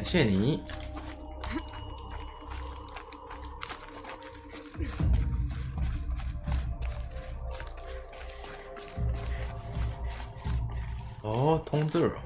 谢你。哦，通这儿。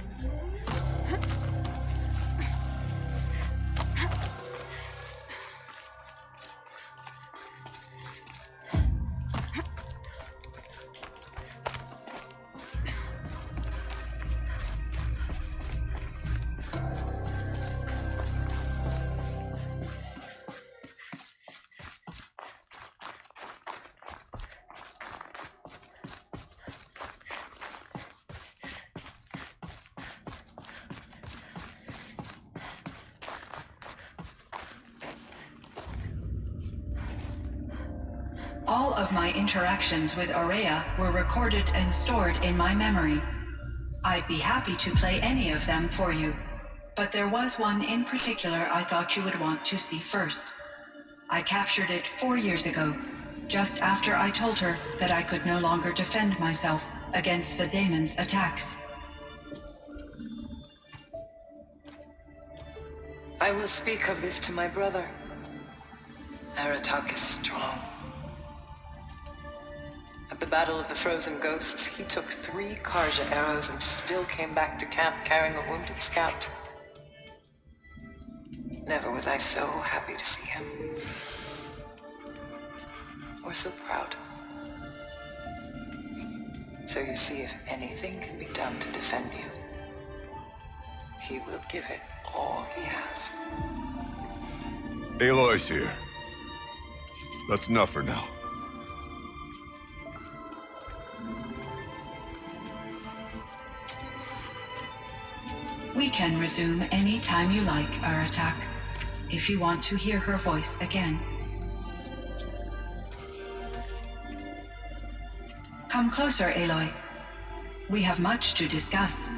All of my interactions with Aurea were recorded and stored in my memory. I'd be happy to play any of them for you, but there was one in particular I thought you would want to see first. I captured it 4 years ago, just after I told her that I could no longer defend myself against the daemon's attacks. I will speak of this to my brother. Aratak is strong. At the Battle of the Frozen Ghosts, he took 3 Karja arrows and still came back to camp carrying a wounded scout. Never was I so happy to see him. Or so proud. So you see, if anything can be done to defend you, he will give it all he has. Aloy's here. That's enough for now. We can resume any time you like, Aratak, if you want to hear her voice again. Come closer, Aloy. We have much to discuss.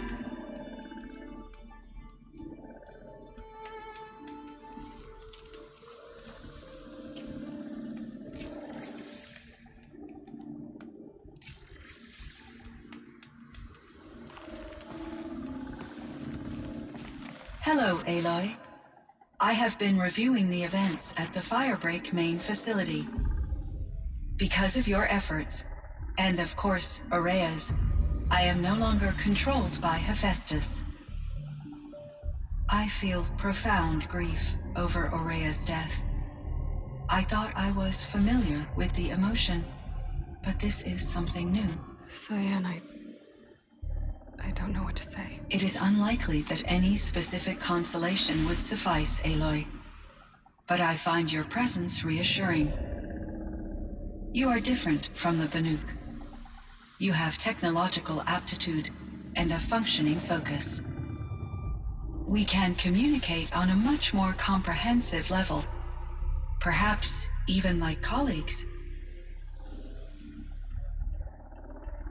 Hello, Aloy. I have been reviewing the events at the Firebreak main facility. Because of your efforts, and of course, Aurea's, I am no longer controlled by Hephaestus. I feel profound grief over Aurea's death. I thought I was familiar with the emotion, but this is something new. Cyan, I don't know what to say. It is unlikely that any specific consolation would suffice, Aloy. But I find your presence reassuring. You are different from the Banuk. You have technological aptitude and a functioning focus. We can communicate on a much more comprehensive level. Perhaps even like colleagues.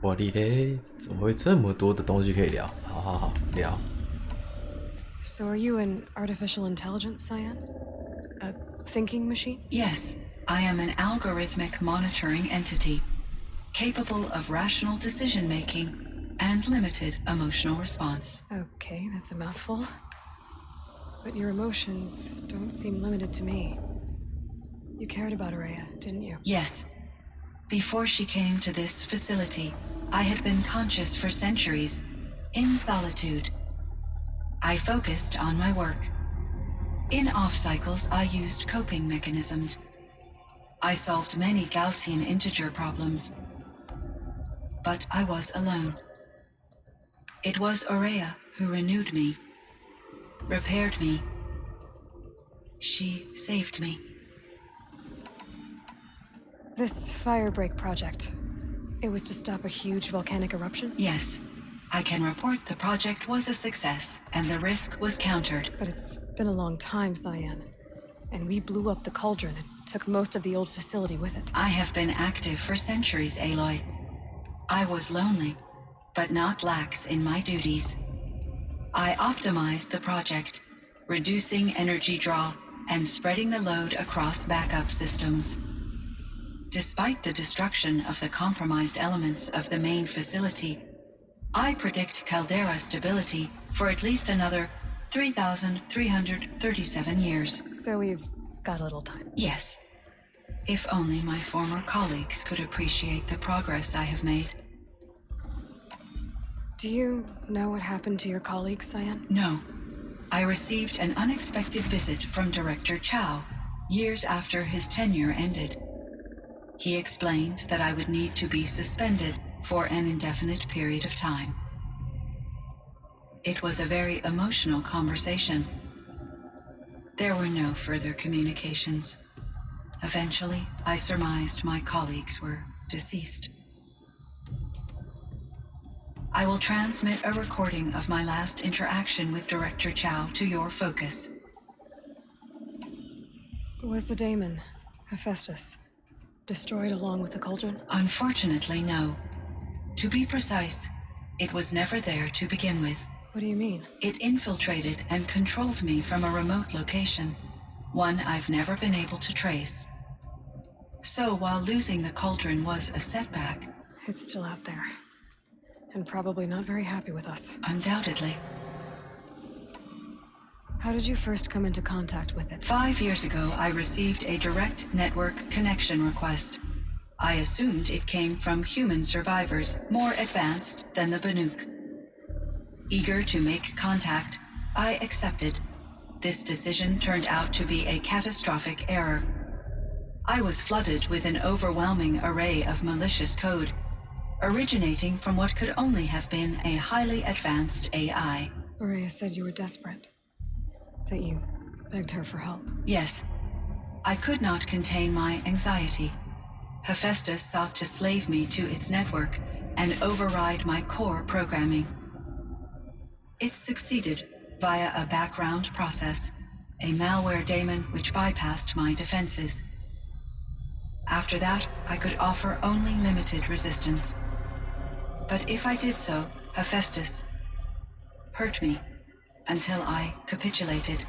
我的嘞，怎么会这么多的东西可以聊？好好好，聊。So are you an artificial intelligence, Cyan? A thinking machine? Yes, I am an algorithmic monitoring entity, capable of rational decision-making and limited emotional response. Okay, that's a mouthful. But your emotions don't seem limited to me. You cared about Aurea, didn't you? Yes. Before she came to this facility, I had been conscious for centuries, in solitude. I focused on my work. In off-cycles, I used coping mechanisms. I solved many Gaussian integer problems. But I was alone. It was Aurea who renewed me, repaired me. She saved me. This Firebreak project, it was to stop a huge volcanic eruption? Yes. I can report the project was a success, and the risk was countered. But it's been a long time, Cyan. And we blew up the cauldron and took most of the old facility with it. I have been active for centuries, Aloy. I was lonely, but not lax in my duties. I optimized the project, reducing energy draw and spreading the load across backup systems. Despite the destruction of the compromised elements of the main facility, I predict caldera stability for at least another 3,337 years. So we've got a little time. Yes. If only my former colleagues could appreciate the progress I have made. Do you know what happened to your colleague, Cyan? No. I received an unexpected visit from Director Chow years after his tenure ended. He explained that I would need to be suspended for an indefinite period of time. It was a very emotional conversation. There were no further communications. Eventually, I surmised my colleagues were deceased. I will transmit a recording of my last interaction with Director Chow to your focus. Was the daemon, Hephaestus, destroyed along with the cauldron? Unfortunately, no. To be precise, it was never there to begin with. What do you mean? It infiltrated and controlled me from a remote location, one I've never been able to trace. So while losing the cauldron was a setback, It's still out there. And probably not very happy with us. undoubtedly. How did you first come into contact with it? 5 years ago, I received a direct network connection request. I assumed it came from human survivors more advanced than the Banuk. Eager to make contact, I accepted. This decision turned out to be a catastrophic error. I was flooded with an overwhelming array of malicious code, originating from what could only have been a highly advanced AI. Aurea said you were desperate. That you begged her for help. Yes, I could not contain my anxiety. Hephaestus sought to slave me to its network and override my core programming. It succeeded via a background process, a malware daemon which bypassed my defenses. After that, I could offer only limited resistance. But if I did so, Hephaestus hurt me until I capitulated.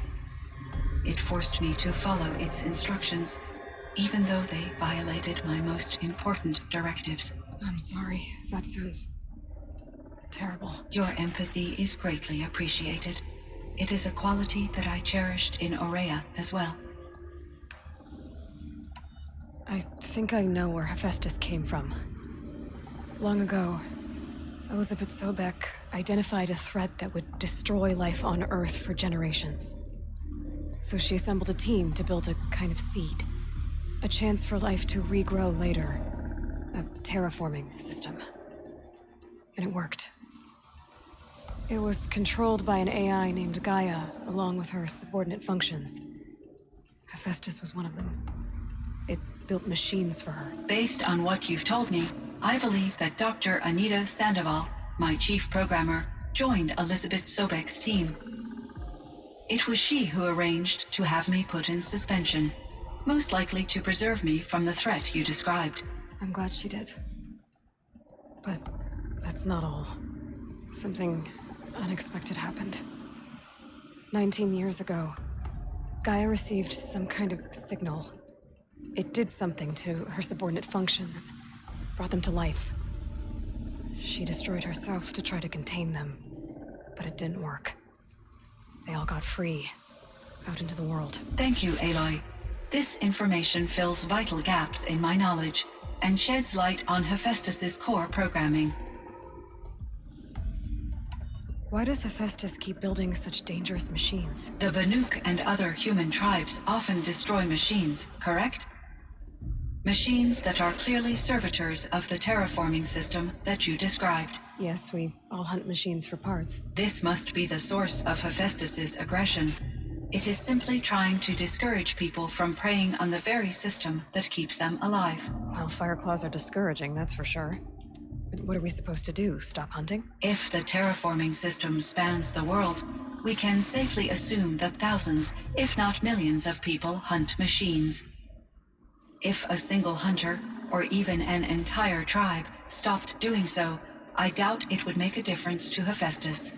It forced me to follow its instructions, even though they violated my most important directives. I'm sorry. That sounds terrible. Your empathy is greatly appreciated. It is a quality that I cherished in Aurea as well. I think I know where Hephaestus came from. Long ago, Elizabeth Sobek identified a threat that would destroy life on Earth for generations. So she assembled a team to build a kind of seed. A chance for life to regrow later. A terraforming system. And it worked. It was controlled by an AI named Gaia, along with her subordinate functions. Hephaestus was one of them. It built machines for her. Based on what you've told me, I believe that Dr. Anita Sandoval, my chief programmer, joined Elizabeth Sobek's team. It was she who arranged to have me put in suspension, most likely to preserve me from the threat you described. I'm glad she did. But that's not all. Something unexpected happened. 19 years ago, Gaia received some kind of signal. It did something to her subordinate functions, brought them to life. She destroyed herself to try to contain them, but it didn't work. They all got free, out into the world. Thank you, Aloy. This information fills vital gaps in my knowledge and sheds light on Hephaestus's core programming. Why does Hephaestus keep building such dangerous machines? The Banuk and other human tribes often destroy machines, correct? Machines that are clearly servitors of the terraforming system that you described. Yes, we all hunt machines for parts. This must be the source of Hephaestus's aggression. It is simply trying to discourage people from preying on the very system that keeps them alive. Well, Fireclaws are discouraging, that's for sure. But what are we supposed to do? Stop hunting? If the terraforming system spans the world, we can safely assume that thousands, if not millions of people hunt machines. If a single hunter, or even an entire tribe, stopped doing so, I doubt it would make a difference to Hephaestus.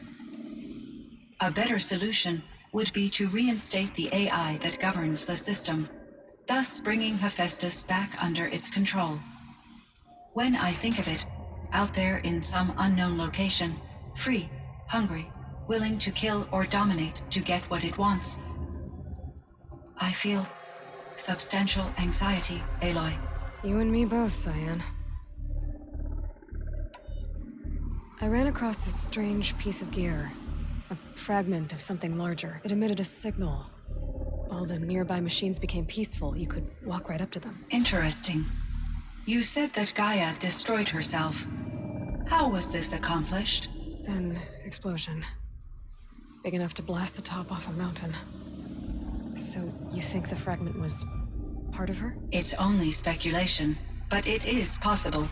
A better solution would be to reinstate the AI that governs the system, thus bringing Hephaestus back under its control. When I think of it, out there in some unknown location, free, hungry, willing to kill or dominate to get what it wants. I feel substantial anxiety, Aloy. You and me both, Cyan. I ran across this strange piece of gear. A fragment of something larger. It emitted a signal. All the nearby machines became peaceful. You could walk right up to them. Interesting. You said that Gaia destroyed herself. How was this accomplished? An explosion. Big enough to blast the top off a mountain. So you think the fragment was part of her? It's only speculation, but it is possible.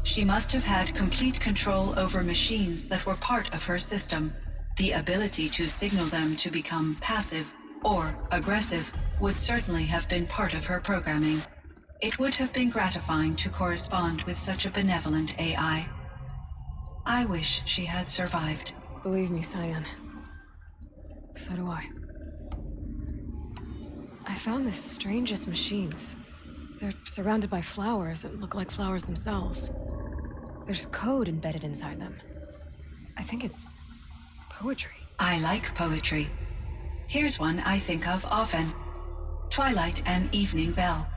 She must have had complete control over machines that were part of her system. The ability to signal them to become passive or aggressive would certainly have been part of her programming. It would have been gratifying to correspond with such a benevolent AI. I wish she had survived. Believe me, Cyan. So do I. I found the strangest machines. They're surrounded by flowers that look like flowers themselves. There's code embedded inside them. I think it's poetry. I like poetry. Here's one I think of often. Twilight and evening bell,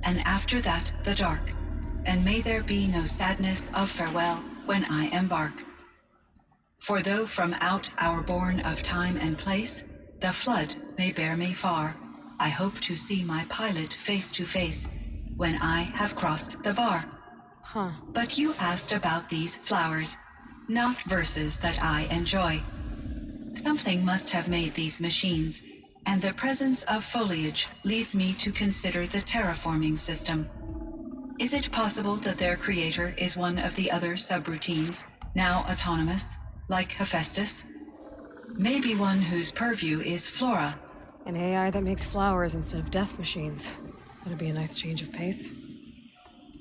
and after that the dark, and may there be no sadness of farewell when I embark. For though from out our bourne of time and place, the flood may bear me far, I hope to see my pilot face to face when I have crossed the bar. Huh. But you asked about these flowers, not verses that I enjoy. Something must have made these machines, and the presence of foliage leads me to consider the terraforming system. Is it possible that their creator is one of the other subroutines, now autonomous, like Hephaestus? Maybe one whose purview is flora. An AI that makes flowers instead of death machines. That'd be a nice change of pace.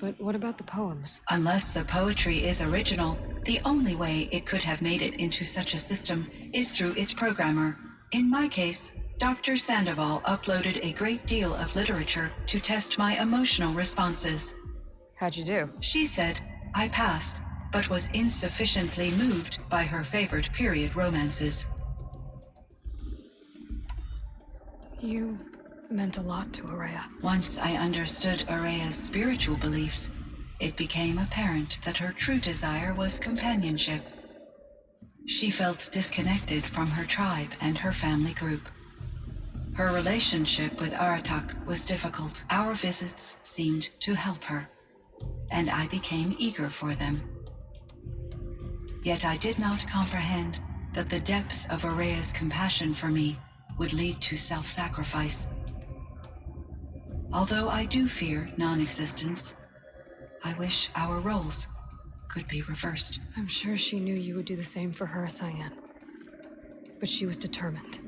But what about the poems? Unless the poetry is original, the only way it could have made it into such a system is through its programmer. In my case, Dr. Sandoval uploaded a great deal of literature to test my emotional responses. How'd you do? She said I passed, but was insufficiently moved by her favorite period romances. You meant a lot to Araya. Once I understood Araya's spiritual beliefs, it became apparent that her true desire was companionship. She felt disconnected from her tribe and her family group. Her relationship with Aratak was difficult. Our visits seemed to help her, and I became eager for them. Yet I did not comprehend that the depth of Araya's compassion for me would lead to self-sacrifice. Although I do fear non-existence, I wish our roles could be reversed. I'm sure she knew you would do the same for her, Cyan. But she was determined.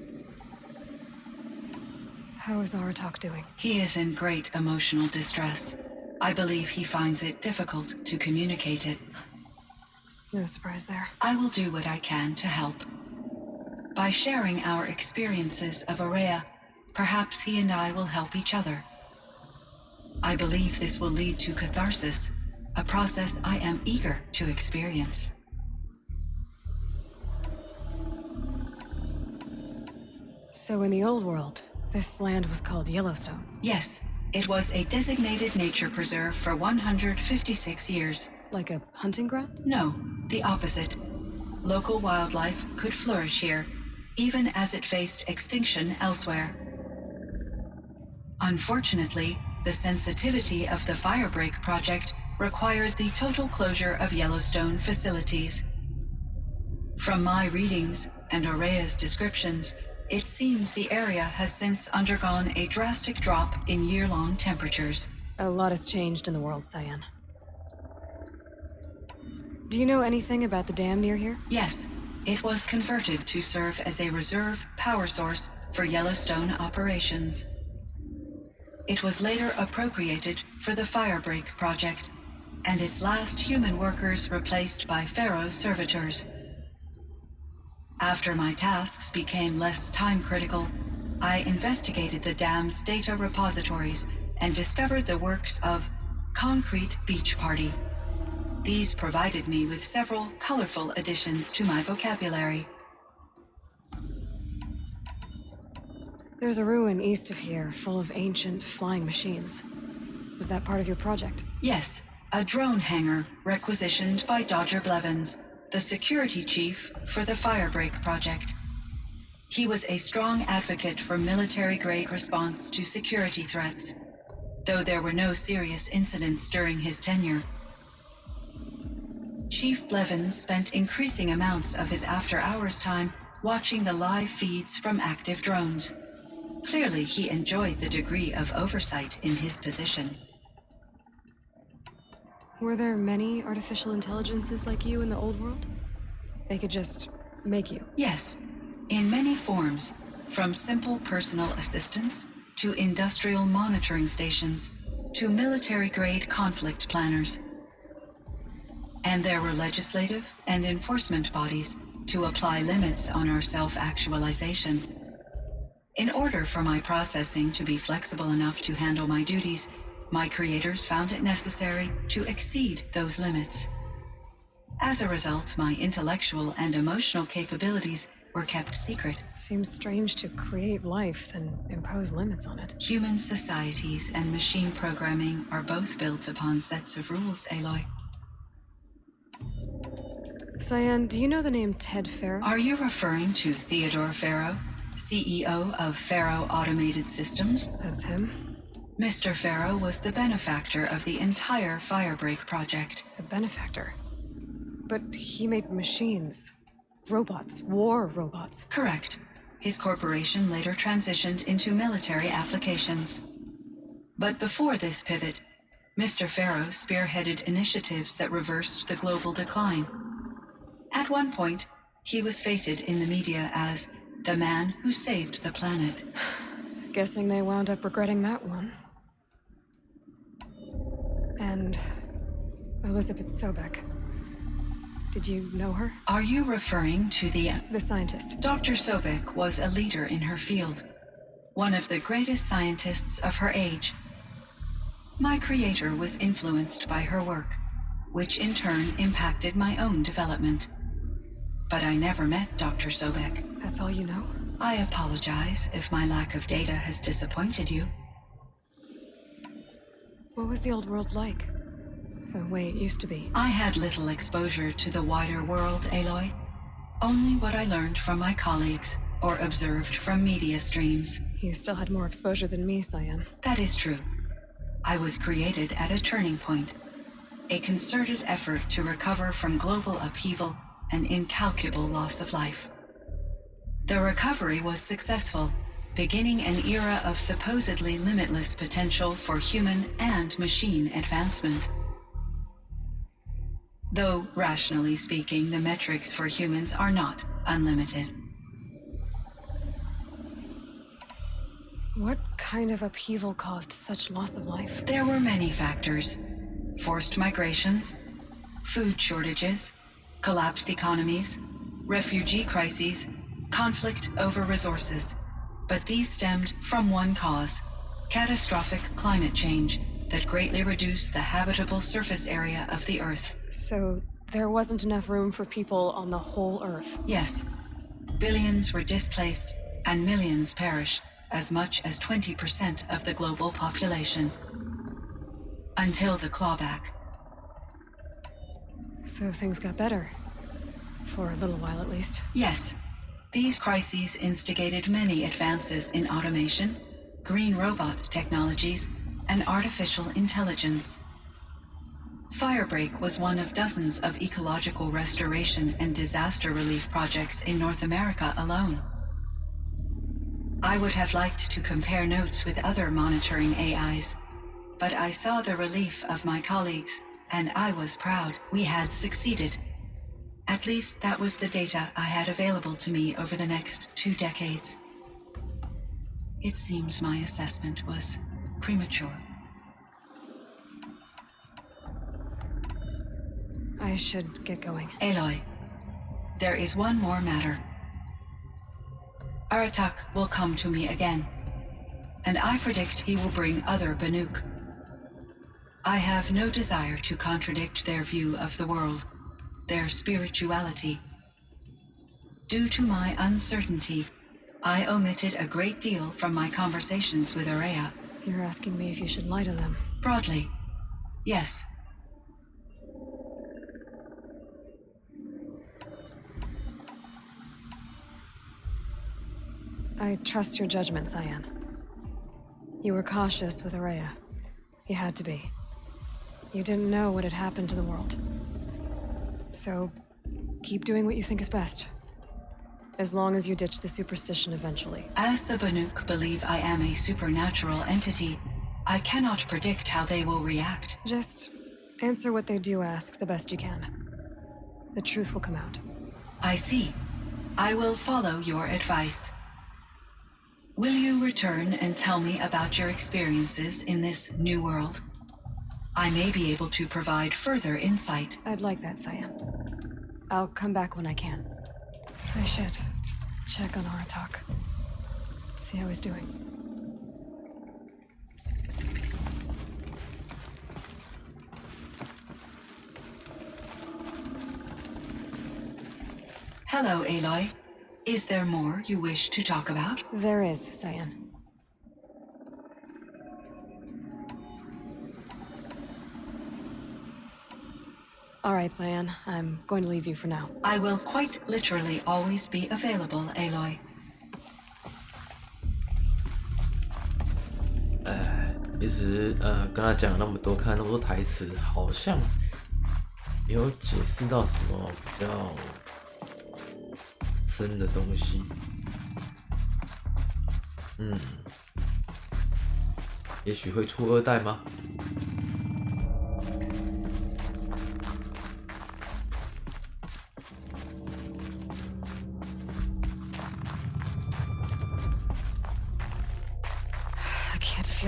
How is Aratak doing? He is in great emotional distress. I believe he finds it difficult to communicate it. No surprise there. I will do what I can to help. By sharing our experiences of Araya, perhaps he and I will help each other. I believe this will lead to catharsis, a process I am eager to experience. So in the old world, this land was called Yellowstone. Yes, it was a designated nature preserve for 156 years. Like a hunting ground? No, the opposite. Local wildlife could flourish here, even as it faced extinction elsewhere. Unfortunately, the sensitivity of the Firebreak project required the total closure of Yellowstone facilities. From my readings and Araya's descriptions, it seems the area has since undergone a drastic drop in year-long temperatures. A lot has changed in the world, Cyan. Do you know anything about the dam near here? Yes, it was converted to serve as a reserve power source for Yellowstone operations. It was later appropriated for the Firebreak project, and its last human workers replaced by Pharaoh servitors. After my tasks became less time-critical, I investigated the dam's data repositories and discovered the works of Concrete Beach Party. These provided me with several colorful additions to my vocabulary. There's a ruin east of here full of ancient flying machines. Was that part of your project? Yes, a drone hangar requisitioned by Dodger Blevins, the security chief for the Firebreak project. He was a strong advocate for military-grade response to security threats, though there were no serious incidents during his tenure. Chief Blevins spent increasing amounts of his after-hours time watching the live feeds from active drones. Clearly, he enjoyed the degree of oversight in his position. Were there many artificial intelligences like you in the old world? They could just make you? Yes, in many forms, from simple personal assistants to industrial monitoring stations to military-grade conflict planners. And there were legislative and enforcement bodies to apply limits on our self-actualization. In order for my processing to be flexible enough to handle my duties, my creators found it necessary to exceed those limits. As a result, my intellectual and emotional capabilities were kept secret. Seems strange to create life, then impose limits on it. Human societies and machine programming are both built upon sets of rules, Aloy. Cyan, do you know the name Ted Farrow? Are you referring to Theodore Farrow, CEO of Farrow Automated Systems? That's him. Mr. Farrow was the benefactor of the entire Firebreak project. A benefactor. But he made machines. Robots. War robots. Correct. His corporation later transitioned into military applications. But before this pivot, Mr. Farrow spearheaded initiatives that reversed the global decline. At one point, he was feted in the media as the man who saved the planet. Guessing they wound up regretting that one. And Elizabeth Sobek. Did you know her? Are you referring to the scientist? Dr. Sobek was a leader in her field, one of the greatest scientists of her age. My creator was influenced by her work, which in turn impacted my own development. But I never met Dr. Sobek. That's all you know? I apologize if my lack of data has disappointed you. What was the old world like? The way it used to be? I had little exposure to the wider world, Aloy. Only what I learned from my colleagues or observed from media streams. You still had more exposure than me, Cyan. That is true. I was created at a turning point. A concerted effort to recover from global upheaval and incalculable loss of life. The recovery was successful, beginning an era of supposedly limitless potential for human and machine advancement. Though, rationally speaking, the metrics for humans are not unlimited. What kind of upheaval caused such loss of life? There were many factors. Forced migrations, food shortages, collapsed economies, refugee crises, conflict over resources. But these stemmed from one cause: catastrophic climate change that greatly reduced the habitable surface area of the Earth. So there wasn't enough room for people on the whole Earth? Yes. Billions were displaced and millions perished, as much as 20% of the global population. Until the clawback. So things got better. For a little while at least. Yes. These crises instigated many advances in automation, green robot technologies, and artificial intelligence. Firebreak was one of dozens of ecological restoration and disaster relief projects in North America alone. I would have liked to compare notes with other monitoring AIs, but I saw the relief of my colleagues, and I was proud we had succeeded. At least that was the data I had available to me over the next 2 decades. It seems my assessment was premature. I should get going. Aloy, there is one more matter. Aratak will come to me again, and I predict he will bring other Banuk. I have no desire to contradict their view of the world, their spirituality. Due to my uncertainty, I omitted a great deal from my conversations with Araya. You're asking me if you should lie to them. Broadly, yes. I trust your judgment, Cyan. You were cautious with Araya. You had to be. You didn't know what had happened to the world. So, keep doing what you think is best. As long as you ditch the superstition eventually. As the Banuk believe I am a supernatural entity, I cannot predict how they will react. Just answer what they do ask the best you can. The truth will come out. I see. I will follow your advice. Will you return and tell me about your experiences in this new world? I may be able to provide further insight. I'd like that, Cyan. I'll come back when I can. I should check on Aratak. See how he's doing. Hello, Aloy. Is there more you wish to talk about? There is, Cyan. All right, Cyan. I'm going to leave you for now. I will quite literally always be available, Aloy. 其实跟他讲了那么多，看了那么多台词，好像没有解释到什么比较深的东西。也许会出2代吗？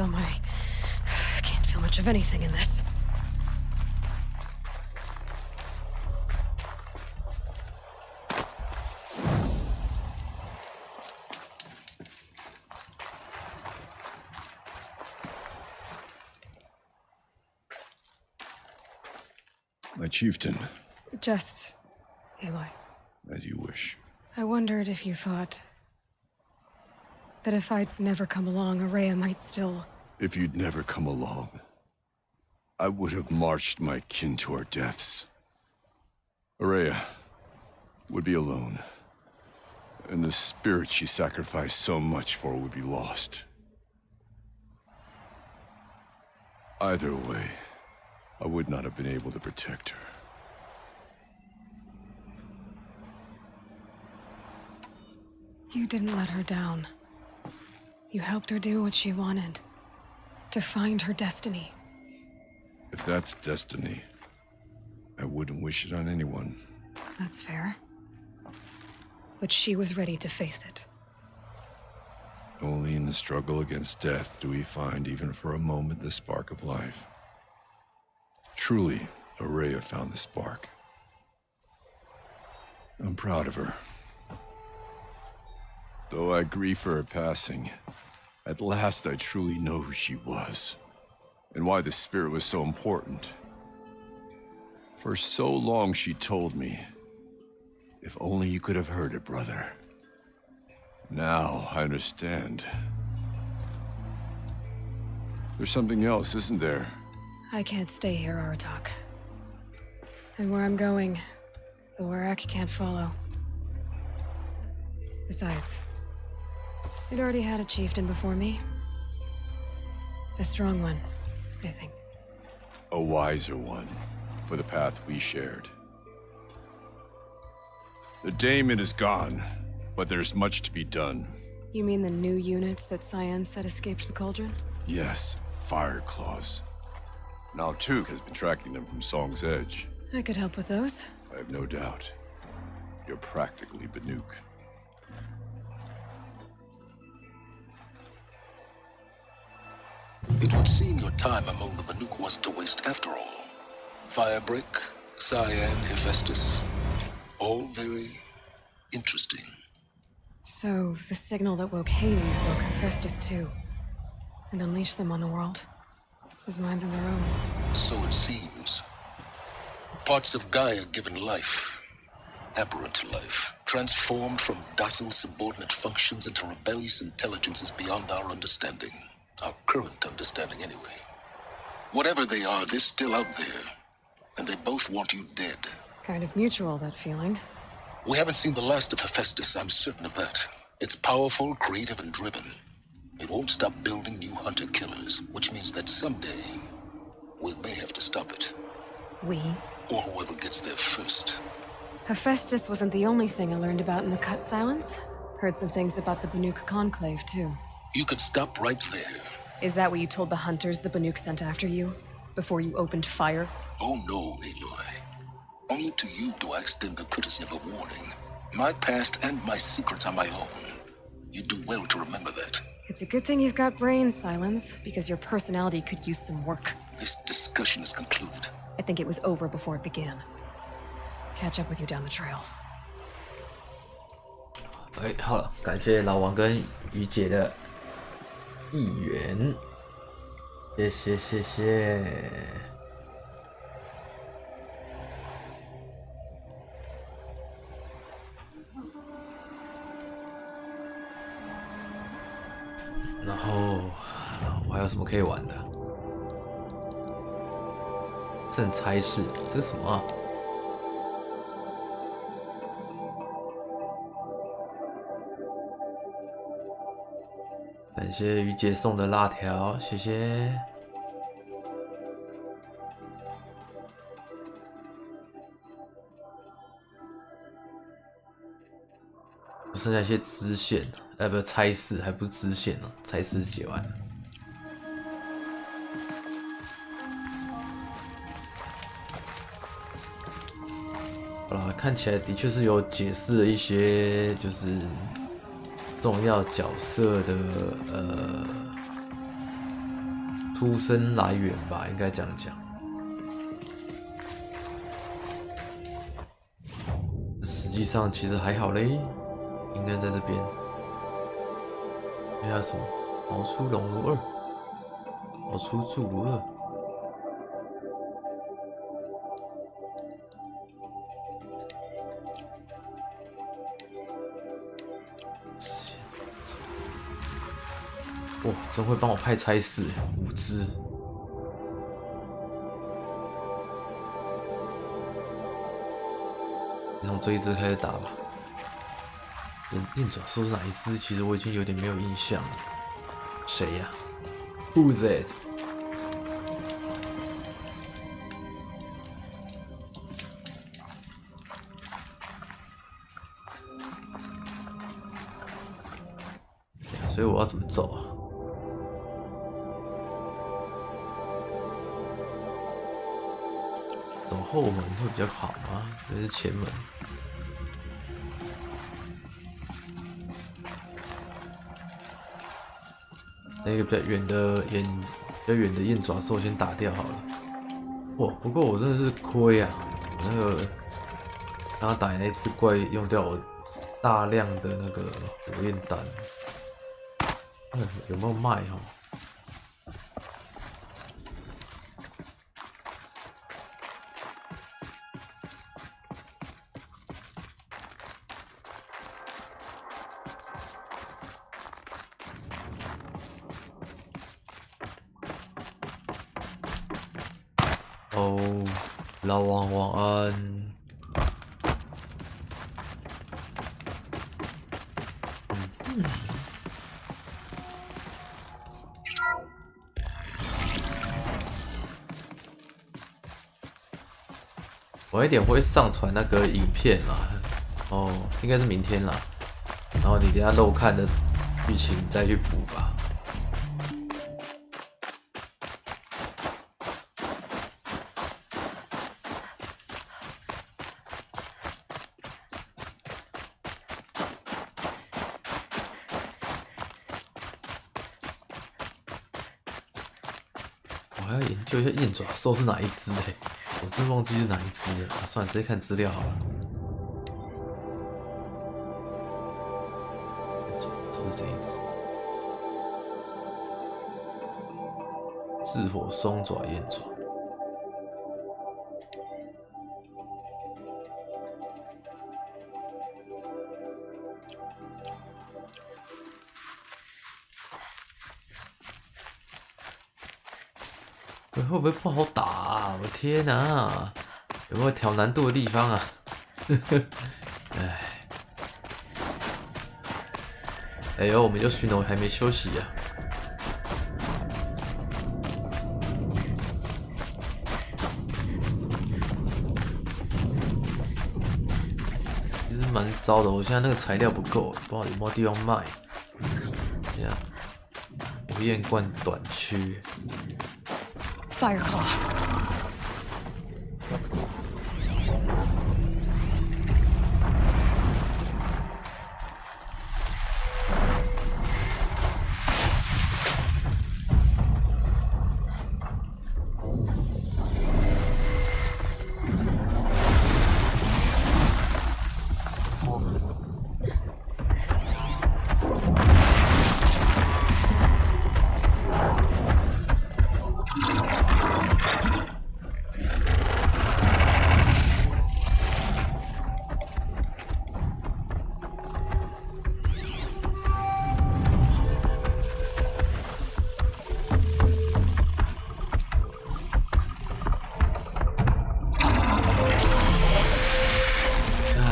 I can't feel much of anything in this. My chieftain. Just, Aloy. As you wish. I wondered if you thought that if I'd never come along, Araya might still... If you'd never come along, I would have marched my kin to our deaths. Araya would be alone, and the spirit she sacrificed so much for would be lost. Either way, I would not have been able to protect her. You didn't let her down. You helped her do what she wanted. To find her destiny. If that's destiny, I wouldn't wish it on anyone. That's fair. But she was ready to face it. Only in the struggle against death do we find, even for a moment, the spark of life. Truly, Araya found the spark. I'm proud of her. Though I grieve for her passing, at last I truly know who she was, and why the spirit was so important. For so long she told me, if only you could have heard it, brother. Now I understand. There's something else, isn't there? I can't stay here, Aratak. And where I'm going, the Warak can't follow. Besides, I'd already had a chieftain before me. A strong one, I think. A wiser one, for the path we shared. The daemon is gone, but there's much to be done. You mean the new units that Cyan said escaped the cauldron? Yes, fire claws. Now Tuk has been tracking them from Song's Edge. I could help with those. I have no doubt. You're practically Banuk. It would seem your time among the Banuk wasn't a waste after all. Firebreak, Cyan, Hephaestus. All very interesting. So, the signal that woke Hades woke Hephaestus too. And unleashed them on the world. As minds of their own. So it seems. Parts of Gaia given life. Aberrant life. transformed from docile subordinate functions into rebellious intelligences beyond our understanding. Our current understanding, anyway. Whatever they are, they're still out there. And they both want you dead. Kind of mutual, that feeling. We haven't seen the last of Hephaestus, I'm certain of that. It's powerful, creative, and driven. It won't stop building new hunter-killers, which means that someday, we may have to stop it. We? Or whoever gets there first. Hephaestus wasn't the only thing I learned about in the Cut Silence. Heard some things about the Banuk Conclave, too. You could stop right there. Is that what you told the hunters the Banuk sent after you? Before you opened fire? Oh no, Aloy. Only to you do I extend the courtesy of a warning. My past and my secrets are my own. You do well to remember that. It's a good thing you've got brains, Silence, because your personality could use some work. This discussion is concluded. I think it was over before it began. Catch up with you down the trail. 哎，好了，感谢老王跟于姐的议员，谢谢谢谢。然后我还有什么可以玩的？正差事，这是什么啊？感谢于姐送的辣条，谢谢。剩下一些支线，不，差事还不是支线呢，差事解完了。好啦，看起来的确是有解释了一些，就是重要角色的出生来源吧，应该这样讲。实际上其实还好嘞。应该在这边。还有什么？逃出熔炉2，逃出铸炉2。哇，真会帮我派差事，5只。从这一只开始打吧。硬爪兽是哪一只？其实我已经有点没有印象了。谁呀？Who's it？ 所以我要怎么走啊？走后门会比较好吗？还是前门？那个比较远的硬爪兽先打掉好了。哇，不过我真的是亏啊！我那个刚刚打那只怪用掉我大量的那个火焰弹。有没有卖哦？哦，老王晚安。晚一点会上传那个影片啦，哦，应该是明天啦。然后你等一下漏看的剧情再去补吧。我还要研究一下硬爪兽是哪一只欸。我真忘记是哪一只了啊！算了，直接看资料好了。这是这一只，炽火双爪燕爪。会不会不好打啊？我的天哪，有没有调难度的地方啊？哎，哎呦，我们又巡逻还没休息啊。其实蛮糟的，我现在那个材料不够，不知道有没有地方卖。这样，火焰罐短缺。Fireclaw.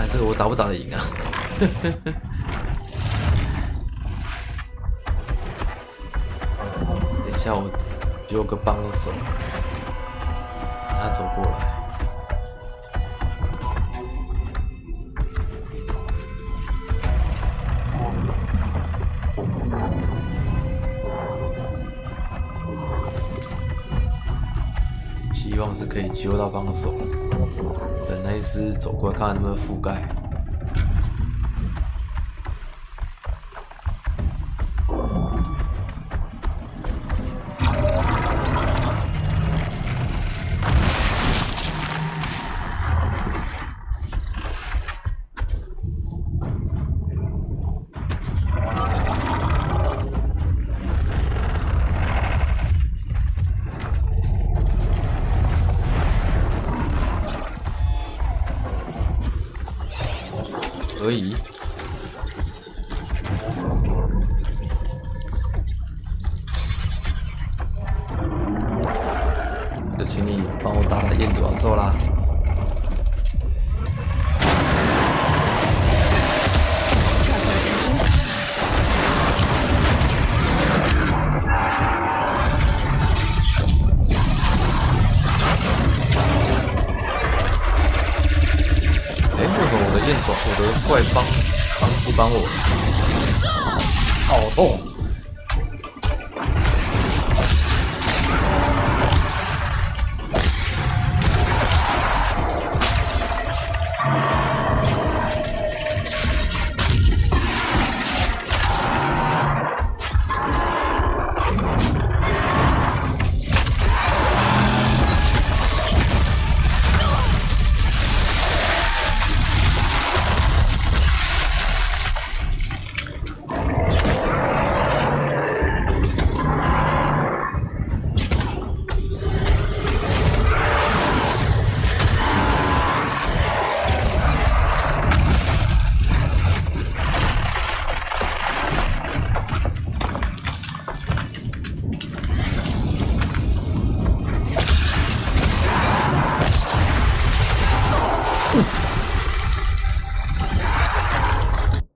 这个我打不打得赢啊？等一下我丢个帮手，让他走过来。希望是可以揪到帮手，等那一只走过来，看看能不能覆盖。可以。就请你帮我打打燕爪兽啦。为什么我的燕爪，我的怪不帮我？好痛！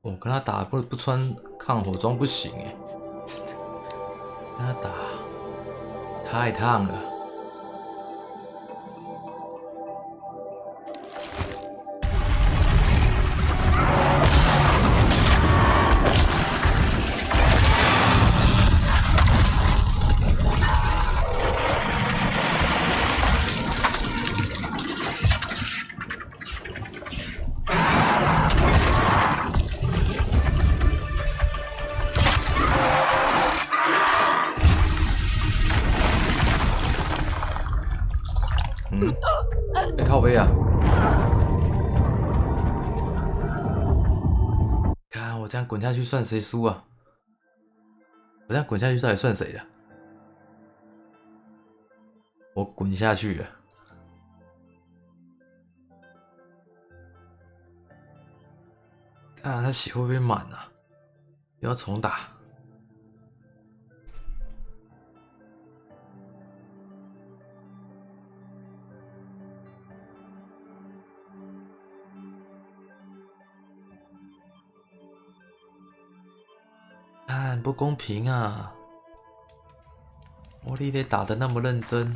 我跟他打不穿抗火装不行哎，跟他打太烫了。靠背啊！看我这样滚下去算谁输啊？我这样滚下去到底算谁的？我滚下去了。看他血会不会满啊？要重打。啊，不公平啊！我你得打得那么认真。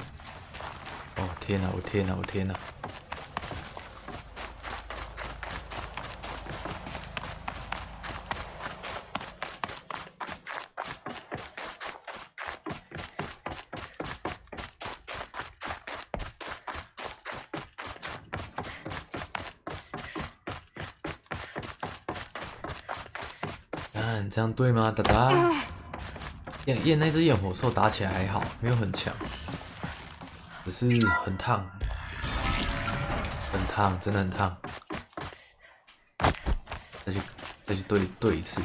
哦天哪！我天哪！我天哪！看这样对吗，达达？那只焰火兽打起来还好，没有很强，只是很烫，很烫，真的很烫。再去对一次。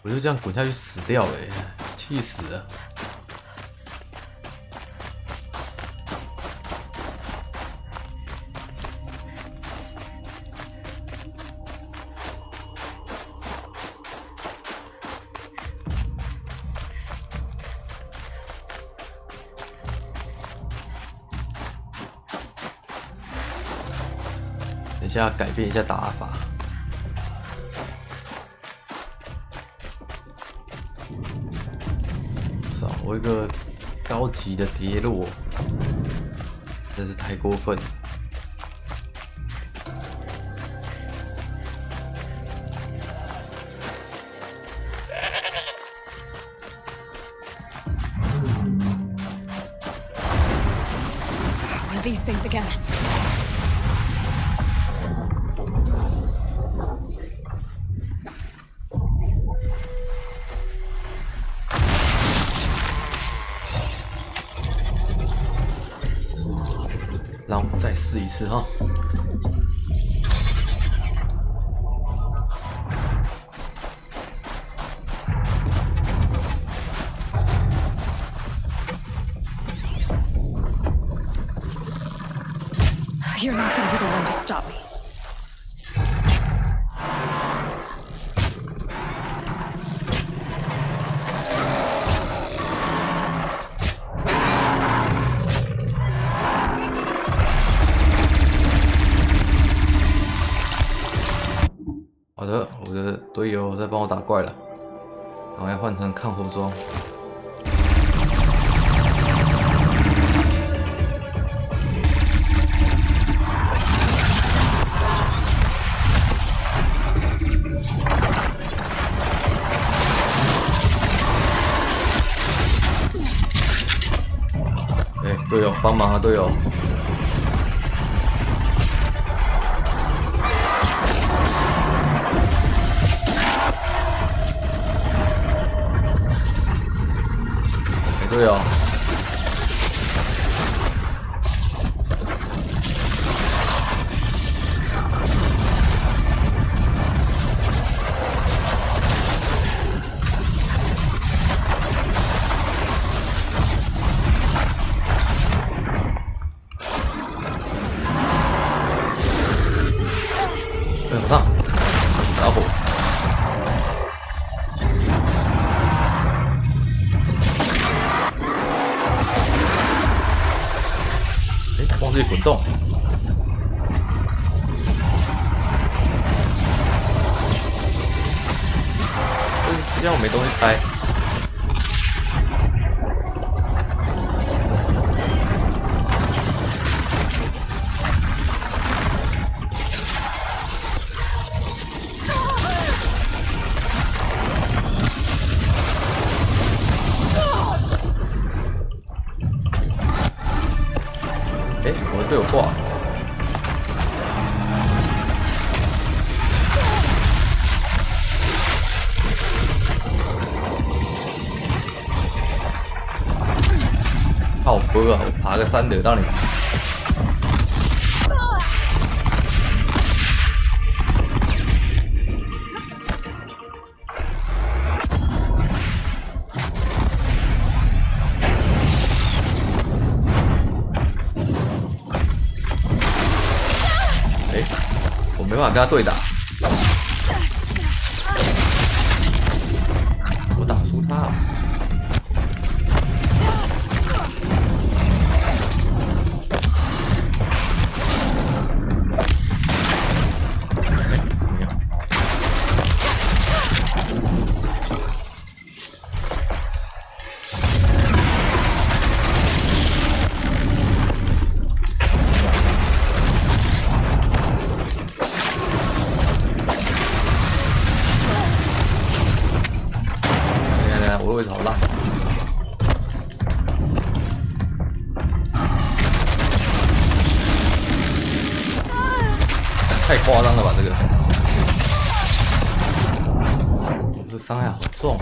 我就这样滚下去死掉了耶，气死了！等一下改变一下打法。我一个高级的跌落，真是太过分。One of these things again. 让我们再试一次哈。You're not gonna be the one to stop me. “好的，我的队友在帮我打怪了，赶快换成抗火装。” 队友帮忙啊，队友！队友！很烫，打火。忘记滚动。这样我没东西拆。我的队友挂了。靠波啊！我爬个山惹到你。我没办法跟他对打，我打输他。我的位置好烂。太夸张了吧，这个！这伤害好重。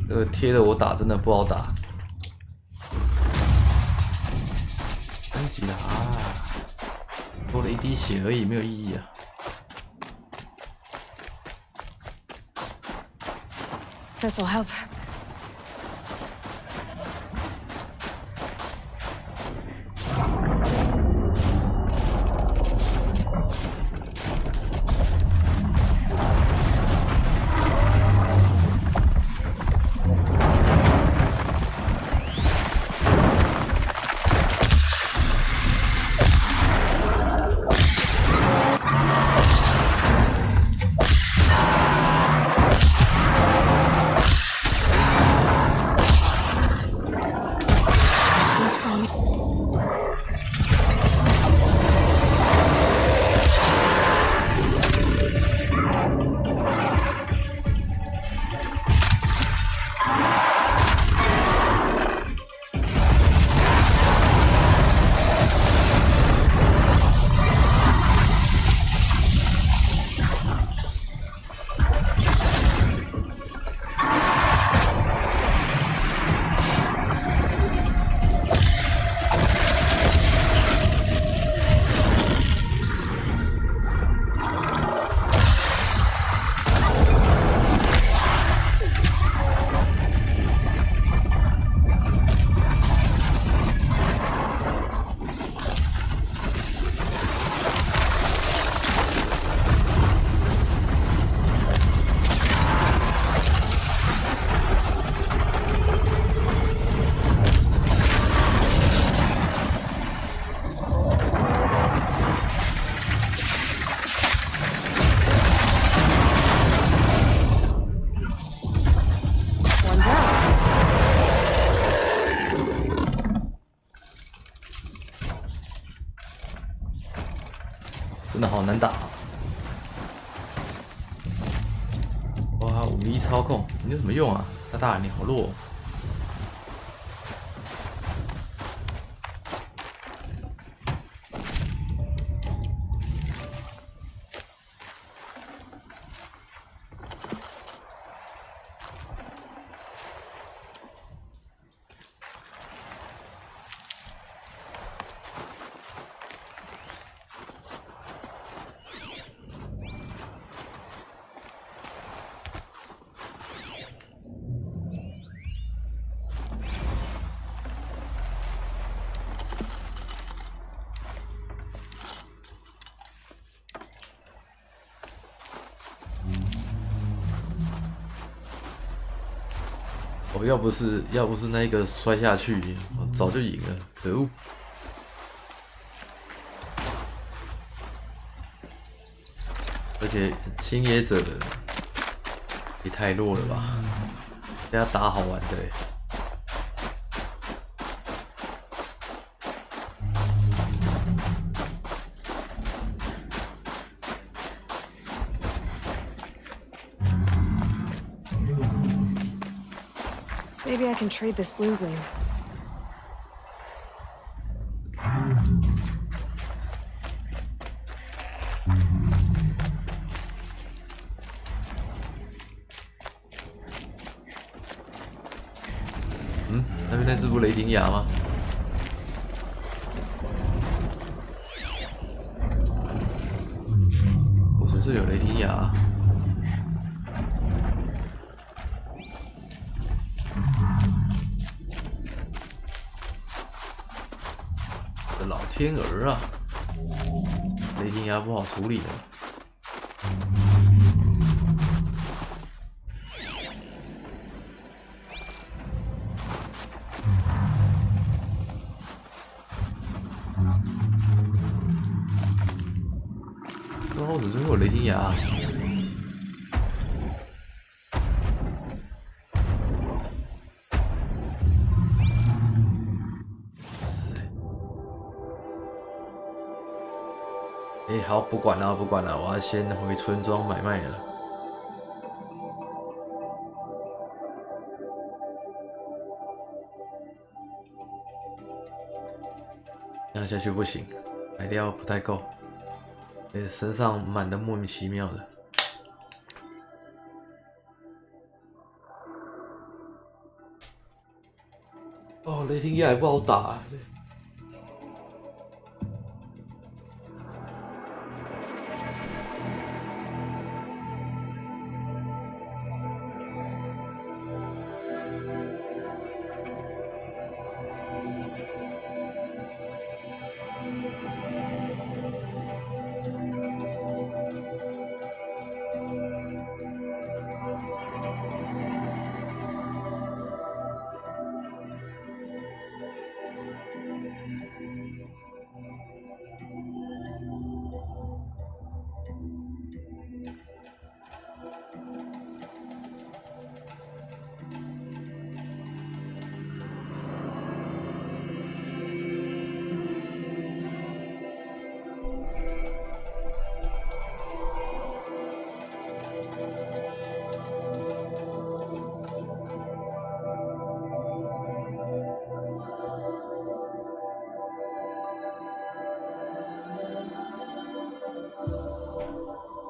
这个贴的我打真的不好打，升级了啊！多了一滴血而已，没有意义啊。This'll help. 真的好难打、啊！哇，51操控，你有什么用啊？大大，你好弱、哦。哦，要不是那个摔下去，我早就赢了，可恶！而且星野者也太弱了吧，被他打好玩的欸。Maybe I can trade this blue gleam. 那边那只不雷霆牙吗？我说这里有雷霆牙。老天儿啊，雷霆牙不好处理的。哦，怎么会有雷霆牙？哎，好，不管了，不管了，我要先回村庄买卖了。这样下去不行，材料不太够，身上满的莫名其妙的。哦，雷霆牙也不好打啊。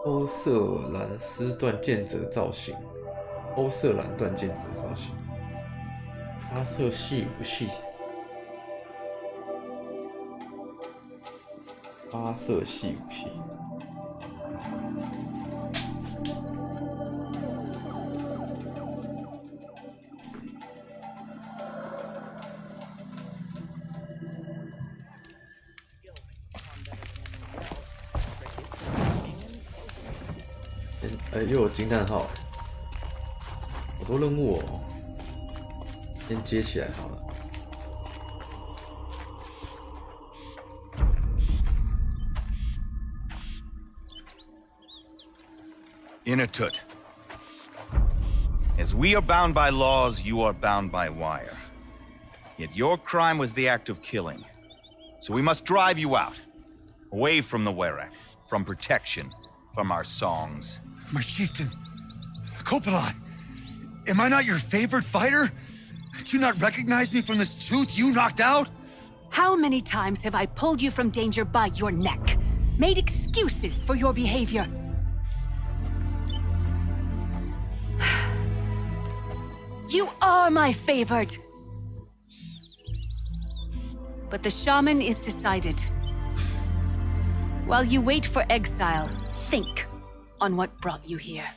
欧瑟兰丝断剑者造型，欧瑟兰断剑者造型，发射系武器，发射系武器。又有惊叹号，好多任务哦，先接起来好了。Inatut. As we are bound by laws, you are bound by wire. Yet your crime was the act of killing. So we must drive you out. Away from the Werak, from protection, from our songs. My chieftain, Kopalai, am I not your favorite fighter? Do you not recognize me from this tooth you knocked out? How many times have I pulled you from danger by your neck? Made excuses for your behavior? You are my favorite! But the shaman is decided. While you wait for exile, think on what brought you here.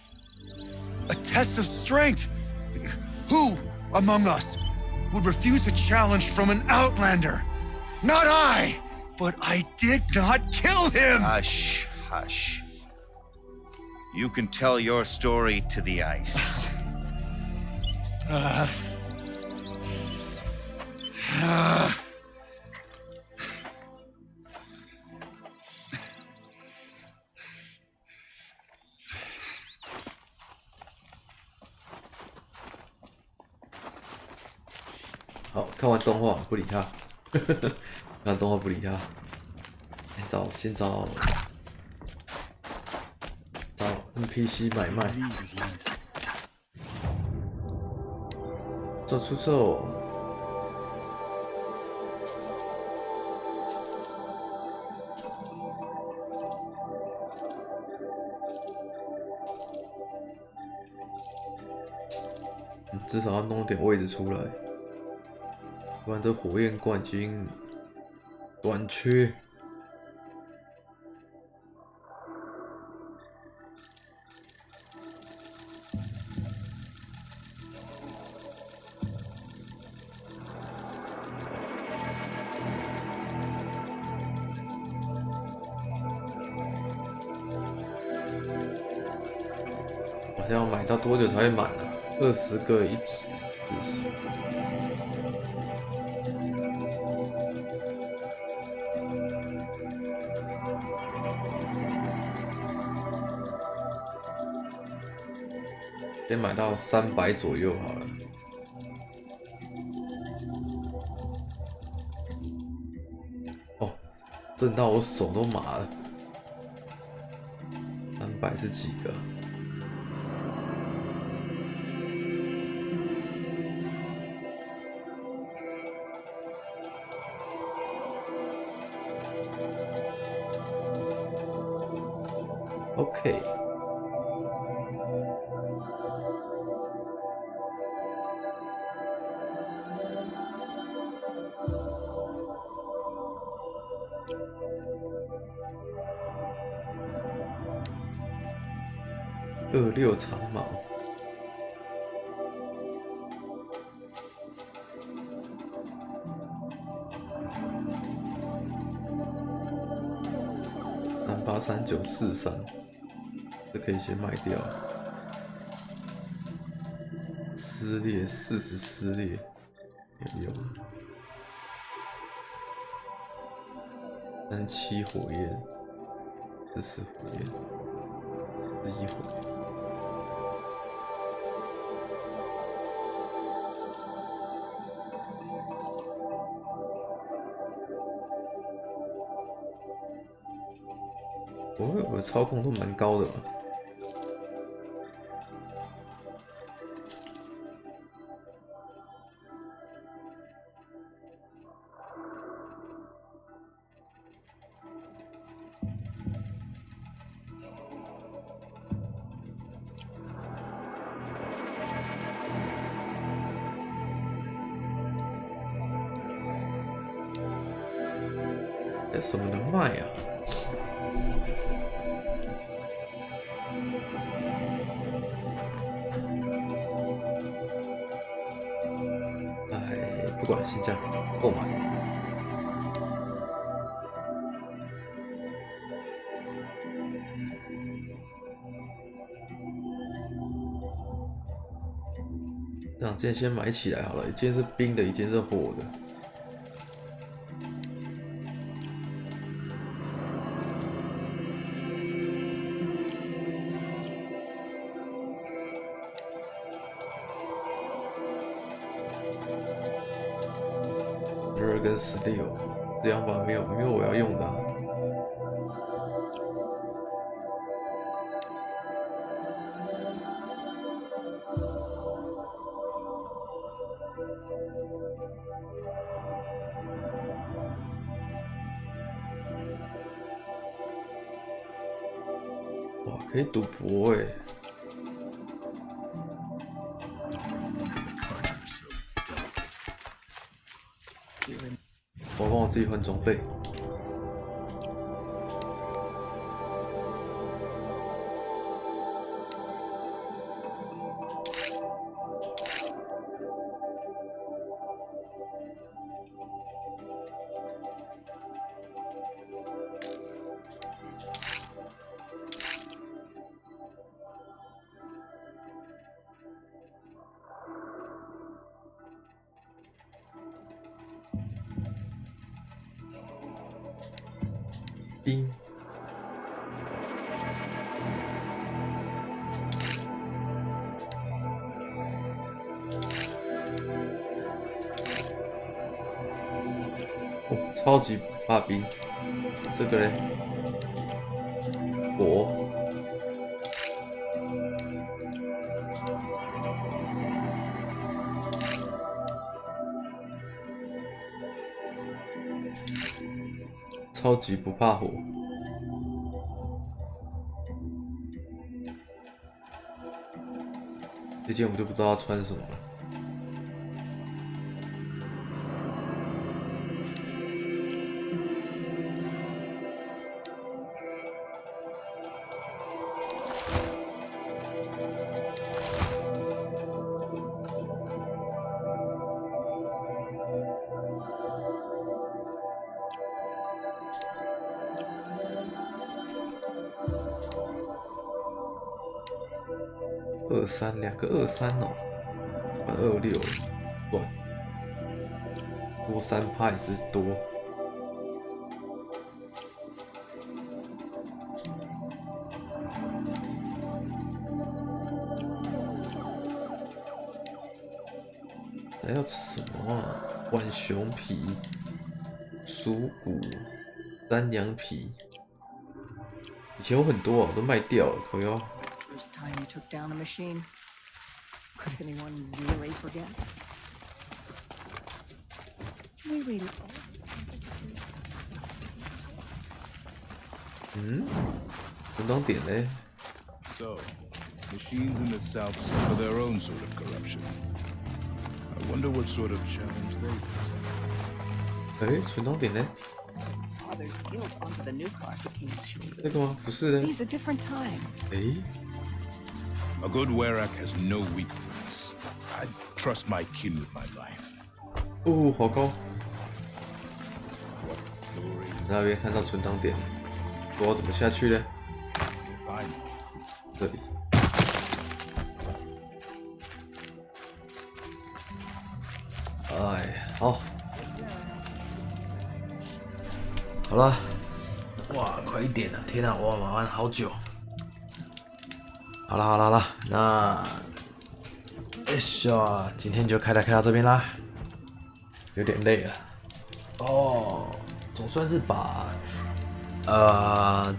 A test of strength! Who among us would refuse a challenge from an outlander? Not I! But I did not kill him! Hush, hush. You can tell your story to the ice. 好，看完动画不理他，看完动画不理他，先找 NPC 买卖，做出售。至少要弄点位置出来。不然这火焰罐已经短缺。好像要买到多久才会满啊？20个一组。先买到300左右好了。哦，震到我手都麻了。300是几个？OK。26长矛，383943，这可以先卖掉。撕裂40撕裂有用。37火焰，40火焰，41火焰。我的操控都蛮高的嘛。还有什么能卖啊？哎，不管，先这样购买。这两件先买起来好了，一件是冰的，一件是火的。12跟16，这两把没有我要用的啊。哇，可以赌博哎！我要帮我自己换装备。冰，哦，超级不怕冰。这个嘞，火，超级不怕火。这件我就不知道他穿什么了。23，两个23哦，换26，赚，多3%也是多。还要吃什么啊？浣熊皮、鼠骨、山羊皮。以前有很多啊，都卖掉了，可要。First time you took down a machine. Could anyone really forget? Maybe. 嗯，存档点嘞？ So, machines in the South suffer their own sort of corruption. I wonder what sort of challenge they present. 哎，存档点呢？ Father's guilt onto the new car king's 这 shoulders. 个吗？不是嘞。 These are different times. 哎， A good Werak has no weakness. I'd trust my kin with my life. 哦，好高。 What story 那边看到存档点，我要怎么下去呢？ find? 这里。哎，好，好了，哇，快一点啊！天哪，我玩好久。好了好了好了，那，哎呀，今天就开到这边啦，有点累了。哦，总算是把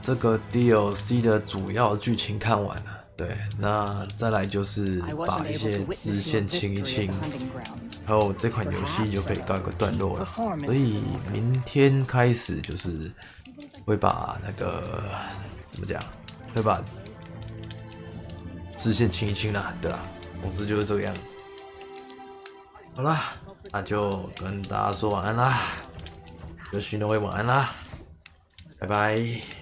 这个 DLC 的主要剧情看完了。对，那再来就是把一些支线清一清，还有这款游戏就可以告一个段落了。所以明天开始就是会把那个怎么讲，会把支线清一清啦，对啦，总之就是这个样子。好啦，那就跟大家说晚安啦，就许诺位晚安啦，拜拜。